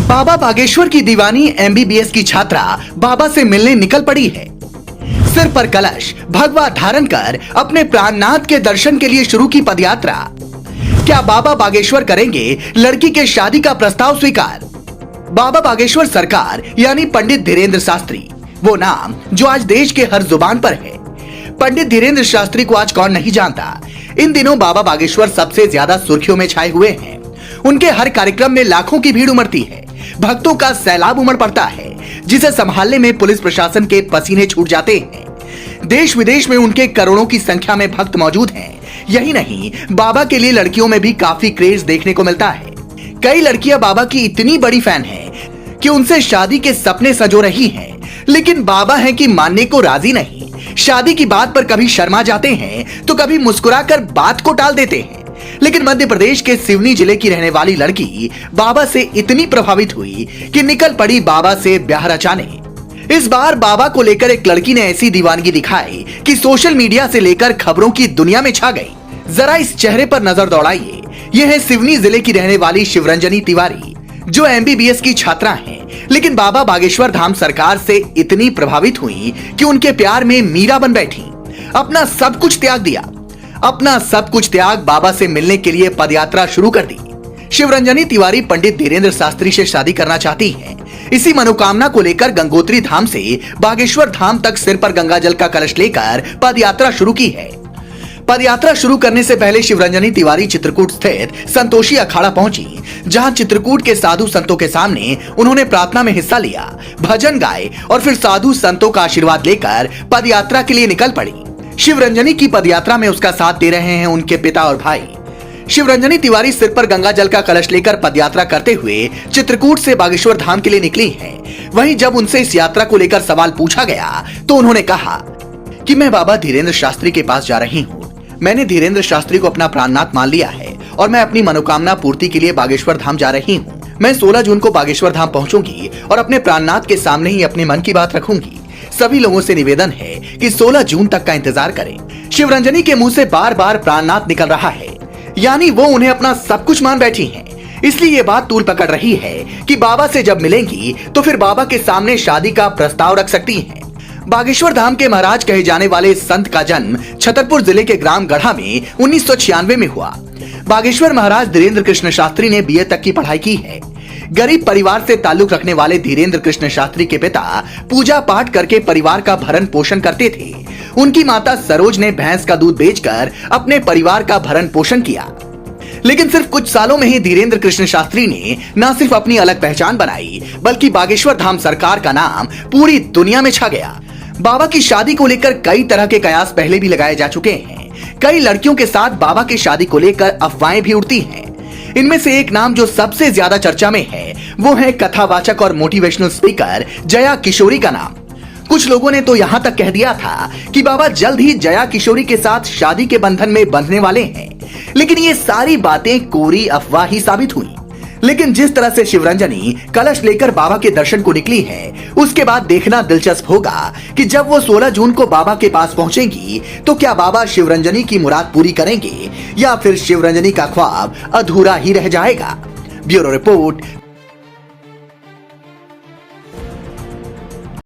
बाबा बागेश्वर की दीवानी एमबीबीएस की छात्रा बाबा से मिलने निकल पड़ी है। सिर पर कलश भगवा धारण कर अपने प्राणनाथ के दर्शन के लिए शुरू की पदयात्रा। क्या बाबा बागेश्वर करेंगे लड़की के शादी का प्रस्ताव स्वीकार? बाबा बागेश्वर सरकार यानी पंडित धीरेंद्र शास्त्री, वो नाम जो आज देश के हर जुबान पर है। पंडित धीरेंद्र शास्त्री को आज कौन नहीं जानता। इन दिनों बाबा बागेश्वर सबसे ज्यादा सुर्खियों में छाए हुए हैं। उनके हर कार्यक्रम में लाखों की भीड़ उमड़ती है, भक्तों का सैलाब उमड़ पड़ता है, जिसे संभालने में पुलिस प्रशासन के पसीने छूट जाते हैं। देश विदेश में उनके करोड़ों की संख्या में भक्त मौजूद हैं। यही नहीं, बाबा के लिए लड़कियों में भी काफी क्रेज देखने को मिलता है। कई लड़कियां बाबा की इतनी बड़ी फैन हैं कि उनसे शादी के सपने सजो रही हैं, लेकिन बाबा हैं कि मानने को राजी नहीं। शादी की बात पर कभी शर्मा जाते हैं तो कभी मुस्कुराकर बात को टाल देते हैं। लेकिन मध्य प्रदेश के सिवनी जिले की रहने वाली लड़की बाबा से इतनी प्रभावित हुई कि निकल पड़ी बाबा से ब्याह रचाने। इस बार बाबा को लेकर एक लड़की ने ऐसी दीवानगी दिखाई कि सोशल मीडिया से लेकर खबरों की दुनिया में छा गई। जरा इस चेहरे पर नजर दौड़ाइए। यह है सिवनी जिले की रहने वाली शिवरंजनी तिवारी, जो एमबीबीएस की छात्रा हैं, लेकिन बाबा बागेश्वर धाम सरकार से इतनी प्रभावित हुई कि उनके प्यार में मीरा बन बैठी। अपना सब कुछ त्याग दिया, अपना सब कुछ त्याग बाबा से मिलने के लिए पदयात्रा शुरू कर दी। शिवरंजनी तिवारी पंडित धीरेंद्र शास्त्री से शादी करना चाहती हैं। इसी मनोकामना को लेकर गंगोत्री धाम से बागेश्वर धाम तक सिर पर गंगा जल का कलश लेकर पदयात्रा शुरू की है। पदयात्रा शुरू करने से पहले शिवरंजनी तिवारी चित्रकूट स्थित संतोषी अखाड़ा पहुंची, जहां चित्रकूट के साधु संतों के सामने उन्होंने प्रार्थना में हिस्सा लिया, भजन गाए और फिर साधु संतों का आशीर्वाद लेकर पदयात्रा के लिए निकल पड़ी। शिवरंजनी की पदयात्रा में उसका साथ दे रहे हैं उनके पिता और भाई। शिवरंजनी तिवारी सिर पर गंगा जल का कलश लेकर पदयात्रा करते हुए चित्रकूट से बागेश्वर धाम के लिए निकली हैं। वहीं जब उनसे इस यात्रा को लेकर सवाल पूछा गया तो उन्होंने कहा कि मैं बाबा धीरेंद्र शास्त्री के पास जा रही हूँ। मैंने धीरेंद्र शास्त्री को अपना प्राणनाथ मान लिया है और मैं अपनी मनोकामना पूर्ति के लिए बागेश्वर धाम जा रही हूँ। मैं 16 जून को बागेश्वर धाम पहुंचूंगी और अपने प्राणनाथ के सामने ही अपने मन की बात रखूंगी। सभी लोगों से निवेदन है कि 16 जून तक का इंतजार करें। शिवरंजनी के मुंह से बार बार प्राणनाथ निकल रहा है, यानी वो उन्हें अपना सब कुछ मान बैठी हैं। इसलिए ये बात तूल पकड़ रही है कि बाबा से जब मिलेंगी तो फिर बाबा के सामने शादी का प्रस्ताव रख सकती हैं। बागेश्वर धाम के महाराज कहे जाने वाले संत का जन्म छतरपुर जिले के ग्राम गढ़ा में 1996 में हुआ। बागेश्वर महाराज धीरेंद्र कृष्ण शास्त्री ने बीए तक की पढ़ाई की है। गरीब परिवार से ताल्लुक रखने वाले धीरेंद्र कृष्ण शास्त्री के पिता पूजा पाठ करके परिवार का भरण पोषण करते थे। उनकी माता सरोज ने भैंस का दूध बेचकर अपने परिवार का भरण पोषण किया। लेकिन सिर्फ कुछ सालों में ही धीरेंद्र कृष्ण शास्त्री ने न सिर्फ अपनी अलग पहचान बनाई, बल्कि बागेश्वर धाम सरकार का नाम पूरी दुनिया में छा गया। बाबा की शादी को लेकर कई तरह के कयास पहले भी लगाए जा चुके हैं। कई लड़कियों के साथ बाबा की शादी को लेकर अफवाहें भी उड़ती हैं। इनमें से एक नाम जो सबसे ज्यादा चर्चा में है वो है कथावाचक और मोटिवेशनल स्पीकर जया किशोरी का नाम। कुछ लोगों ने तो यहाँ तक कह दिया था कि बाबा जल्द ही जया किशोरी के साथ शादी के बंधन में बंधने वाले हैं, लेकिन ये सारी बातें कोरी अफवाह ही साबित हुई। लेकिन जिस तरह से शिवरंजनी कलश लेकर बाबा के दर्शन को निकली है, उसके बाद देखना दिलचस्प होगा कि जब वो 16 जून को बाबा के पास पहुंचेंगी तो क्या बाबा शिवरंजनी की मुराद पूरी करेंगे या फिर शिवरंजनी का ख्वाब अधूरा ही रह जाएगा। Bureau report,